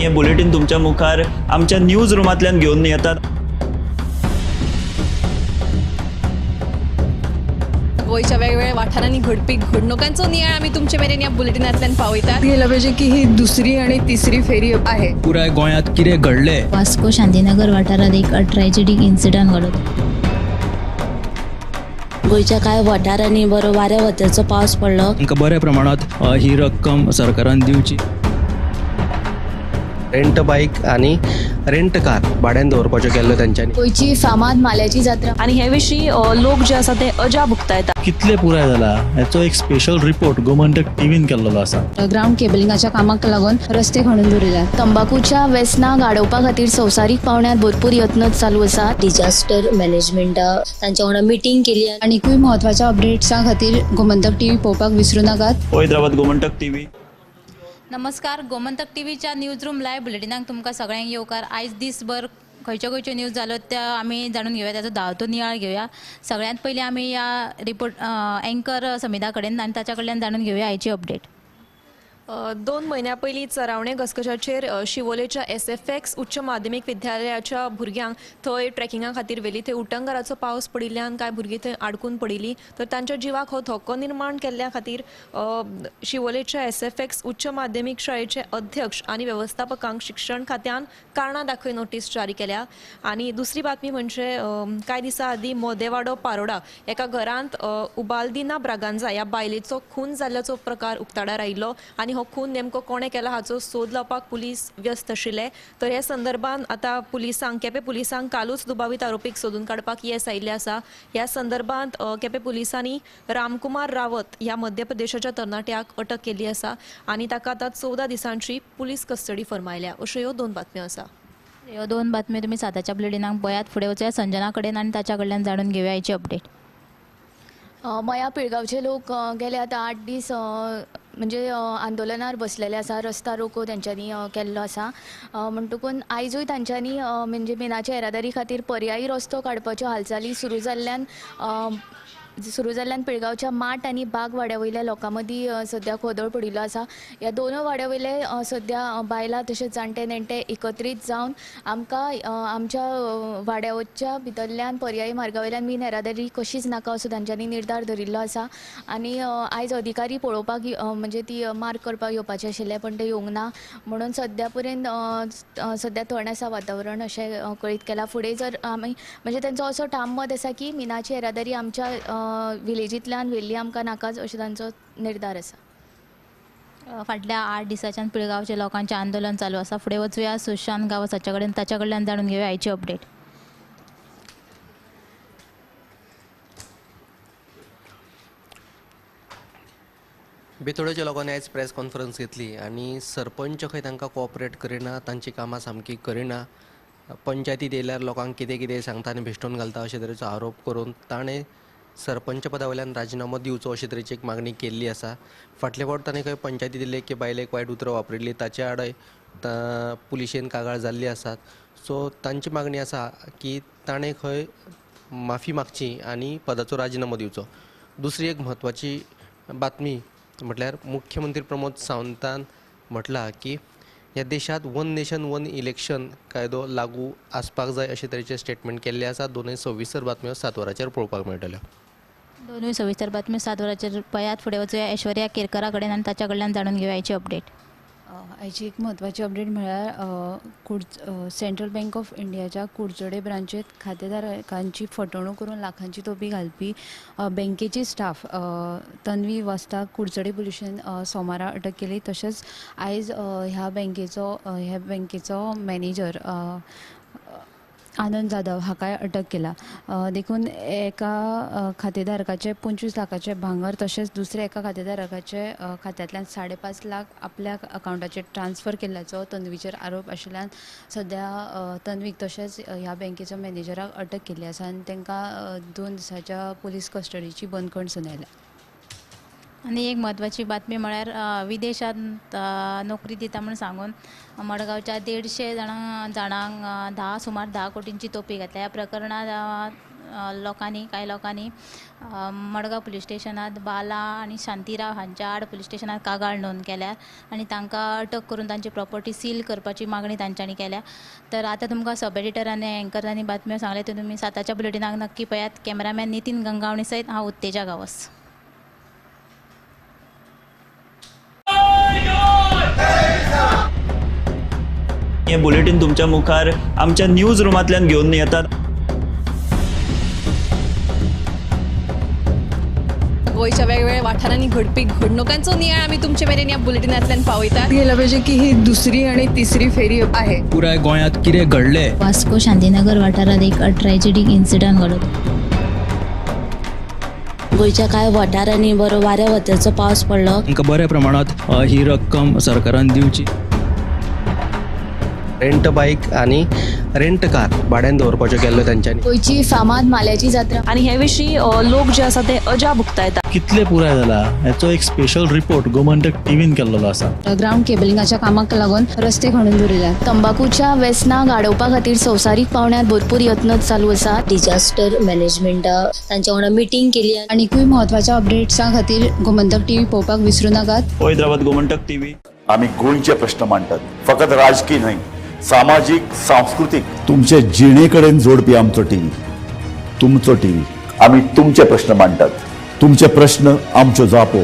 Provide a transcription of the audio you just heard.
हे बुलेटिन तुमच्या मुखार आमच्या न्यूज रूमांतल्यान घेऊन येतात। गोयच्या वेगवेगळ्या वाठारांनी घडपी घडणुकांचो नियाळ आम्ही तुमचे मेरेन या बुलेटिनांतल्यान पावयतात। गेला पाहिजे की ही दुसरी आणि तिसरी फेरी आहे। पुराय गोंयांत कितें घडलें। वास्को शांतीनगर वाठारात एक ट्रॅजेडीक इन्सिडंट घडलो। गोयच्या कांय वाठारांनी बरो वाऱ्या वत्याचो पावस पडलो। तांकां बऱ्या प्रमाणात ही रक्कम सरकारान दिवची। रेंट बाईक आणि रेंट कार भाड्यान दवरपाच्यो केल्ल्यो तेंच्यांनी। गोयची फामाद माल्याची जात्रा आणि हे विशीं लोक जे आसा ते अजाप उक्तायतात। कितले पुराय जाला याचो एक स्पेशल रिपोर्ट गोमंतक टीव्हीन केल्लो आसा। ग्राउंड केबलिंगाच्या कामाक लागून रस्ते खणून दवरिल्यात। तंबाखूच्या व्यसनां गाडोवपा खातीर संवसारीक पावंड्यार भरपूर यत्न चालू आसा। डिजास्टर मॅनेजमेंटा तांच्या वांगडा मिटींग केली। आनीकूय महत्वाच्या अपडेट्सां खातीर गोमंतक टीव्ही पळोवपाक विसरू नाकात। हैदराबाद गोमंतक टीव्ही। नमस्कार, गोमंतक टीव्हीच्या न्यूज रूम लायव्ह बुलेटिनाक तुमकां सगळ्यांक येवकार। आयज दिसभर खंयच्यो न्यूज जाल्यो त्या आमी जाणून घेवया, त्याचो धांवतो नियाळ घेवया। सगळ्यांत पयलीं आमी या रिपोर्ट अँकर समिता कडेन आनी ताच्या कडल्यान जाणून घेवया आयची अपडेट। 2 महिन्यां पयलीं चरावणे घसघशाचेर शिवोलेच्या SFX उच्च माध्यमीक विद्यालयाच्या भुरग्यांक थंय ट्रेकिंगा खातीर व्हेली। थंय उटंगराचो पावस पडिल्ल्यान कांय भुरगीं थंय आडकून पडिल्लीं, तर तांच्या जिवाक हो धोको निर्माण केल्ल्या खातीर शिवोलेच्या SFX उच्च माध्यमीक शाळेचे अध्यक्ष आनी वेवस्थापकांक शिक्षण खात्यान कारणां दाखय नोटीस जारी केल्या। आनी दुसरी बातमी म्हणजे कांय दिसां आदीं मोदेवाडो पारोडा एका घरांत उबाल्दिना ब्रागांजा ह्या बायलेचो खून जाल्ल्याचो प्रकार उक्ताडार आयिल्लो आनी हो खून नेमको कोणे केला हाचो सोद लावपाक पुलीस व्यस्त आशिल्ले। तर हे संदर्भात आता केपें पुलिसांक कालूच दुबावीत आरोपीक सोदून काडपाक येस आयिल्ले आसा। ह्या संदर्भात केपें पुलिसांनी रामकुमार रावत ह्या मध्य प्रदेशाच्या तरणाट्याक अटक केली आसा आनी ताका आतां 14 दिसांची पुलीस कस्टडी फर्मायल्या। अश्यो ह्यो 2 बातम्यो आसा। ह्यो 2 बातम्यो तुमी साताच्या बुलेटिनाक पळयात। फुडें वचूया संजना कडेन आनी ताच्या कडल्यान जाणून घेवया आयची अपडेट। मया पिळगांवचे लोक गेले आतां 8 दीस म्हणजे आंदोलनार बसलेले आसा। रस्ता रोको तेंच्यांनी केल्लो आसा। म्हणटकून आयजूय तांच्यांनी म्हणजे मिनाच्या येरादारी खातीर पर्यायी रस्तो काडपाच्यो हालचाली सुरू जाल्ल्यान पिळगांवच्या माट आनी बाग वाड्या वयल्या लोकां मदीं सद्या खोदळ पडिल्लो आसा। ह्या दोनूय वाड्या वयले सद्या बायलां तशेंच जाणटे नेणटे एकत्रीत जावन आमकां आमच्या वाड्याच्या भितरल्यान पर्यायी मार्गा वयल्यान मिन येरादारी कशीच नाका असो तांच्यांनी निर्धार धरिल्लो आसा। आनी आयज अधिकारी पळोवपाक म्हणजे ती मार्क करपाक येवपाचे आशिल्ले, पण ते येवंक ना म्हणून सद्या पर्यंत सद्या थंड आसा वातावरण अशें कळीत केलां। फुडें जर आमी म्हणजे तांचो असो ठाम मत आसा की मिनाची येरादारी आमच्या विलेजींतल्यान व्हेल्ली आमकां नाकाच अशें तांचो निर्धार आसा। फाटल्या 8 दिसांच्यान पिळगांवच्या लोकांचें आंदोलन चालू आसा। फुडें वचूया सुशांत गावसाच्या कडेन, ताच्या कडल्यान जाणून घेवया आयची अपडेट। बेतोडेच्या लोकांनी आयज प्रेस कॉन्फरन्स घेतली आनी सरपंच खंय तांकां कोऑपरेट करिना, तांची कामां सामकी करिना, पंचायतीत येयल्यार लोकांक कितें कितें सांगता आनी भेश्टोन घालता अशे तरेचो आरोप करून ताणें सरपंच पदा वयल्यान राजिनामो दिवचो अशे तरेची एक मागणी केल्ली आसा। फाटले फावट ताणें खंय पंचायती दिल्ले की बायलेक वायट उतरां वापरिल्लीं, ताचे आडय पुलिशेन कागाळ जाल्ली आसात। सो तांची मागणी आसा की ताणें खंय माफी मागची आनी पदाचो राजिनामो दिवचो। दुसरी एक म्हत्वाची बातमी म्हटल्यार मुख्यमंत्री प्रमोद सावंतान म्हटलां की ह्या देशात 1 नेशन 1 इलेक्शन कायदो लागू आसपाक जाय अशे तरेचे स्टेटमेंट केल्ले आसा। दोनूय सविस्तर बातम्यो 7 वरांचेर पळोवपाक मेळटल्यो। दोनूय सविस्तर बातम्यो 7 वरांचेर पळयात। फुडें वचूया ऐश्वर्या केरकरा कडेन आनी ताच्या कडल्यान जाणून घेवया आयची अपडेट। आयची एक म्हत्वाची अपडेट म्हळ्यार सेंट्रल बँक ऑफ इंडियाच्या कुडचडे ब्रांचेत खातेधारकांची फटवणूक करून लाखांची तोपी घालपी बँकेची स्टाफ तन्वी वास्ताक कुडचडे पुलिशेन सोमारा अटक केली। तशेंच आयज ह्या बँकेचो मॅनेजर आनंद जाधव हाकाय अटक केला। देखून एका खातेधारकाचे 25 लाखाचे भांगर तशेंच दुसऱ्या एका खातेधारकाचे खात्यांतल्यान 5.5 लाख आपल्या अकाउंटाचेर ट्रान्सफर केल्ल्याचो तन्वीचेर आरोप आशिल्ल्यान सद्या तन्वीक तशेंच ह्या बँकेच्या मॅनेजराक अटक केल्ली आसा आनी तांकां 2 दिसांच्या पुलीस कस्टडीची बंदखण सुनायल्या। आनी एक म्हत्वाची बातमी म्हळ्यार विदेशांत नोकरी दिता म्हूण सांगून मडगांवच्या 150 जाणांक सुमार 10 कोटींची तोपी घातल्या। ह्या प्रकरणात कांय लोकांनी मडगांव पुलीस स्टेशनात बाला आणि शांतीराव हांच्या आड पुलीस स्टेशनात कागाळ नोंद केल्या आणि तांकां अटक करून तांची प्रॉपर्टी सील करपाची मागणी तांच्यांनी केल्या. तर आतां तुमकां सब एडिटरांनी एंकरांनी बातम्यो सांगले ते तुमी 7च्या बुलेटिनाक नक्की पळयात. कॅमेरामॅन नितीन गंगावणी सयत हांव उत्तेजा गावस. हे बुलेटिन तुमच्या मुखार आमच्या न्यूज रूमांतल्यान घेऊन येतात. गोंयच्या वेगवेगळ्या वाठारांनी घडपी घडणुकांचो नियाळ आमी तुमचे मेरेन ह्या बुलेटिनांतल्यान पावयतात. गेल्या पाहिजे की ही दुसरी आणि तिसरी फेरी आहे. पुराय गोंयांत कितें घडलें वास्को शांतीनगर वाठारात एक ट्रॅजेडीक इन्सिडंट घडलो. गोंयच्या कांय वाठारांनी बरो वाऱ्या वत्याचो पावस पडलो. तांकां बऱ्या प्रमाणात ही रक्कम सरकारान दिवची. रेंट बाईक आणि रेंट कार भाड्यान दवरपाच्यो केल्ल्यो तांच्यांनी. गोंयची फामाद माल्याची जात्रा आणि हे विशीं लोक जे आसा ते अजा भुगतायतात. कितले पुराय जाला हेचो एक स्पेशल रिपोर्ट गोमंतक टीव्हीन केल्लो आसा. ग्राउंड केबलिंगाच्या कामाक लागून रस्ते खणून दवरिल्यात. तंबाखूच्या व्यसनाक आडोवपा खातीर संवसारीक पावंड्यार भरपूर यत्न चालू आसा. डिजास्टर मॅनेजमेंट तांच्या वांगडा मिटींग केली. आनीकूय महत्वाच्या अपडेट्सां खातीर गोमंतक टीव्ही पळोवपाक विसरू नाकात. हैदराबाद गोमंतक टीव्ही. आम्ही गोंयचे प्रश्न मांडटात, फकत राजकीय न्हय, सामाजिक सांस्कृतिक तुमचे जिणेकडेन जोडपी आमचो टीव्ही, तुमचो टीव्ही. आम्ही तुमचे प्रश्न मांडटात, तुमचे प्रश्न आमच्यो जापो.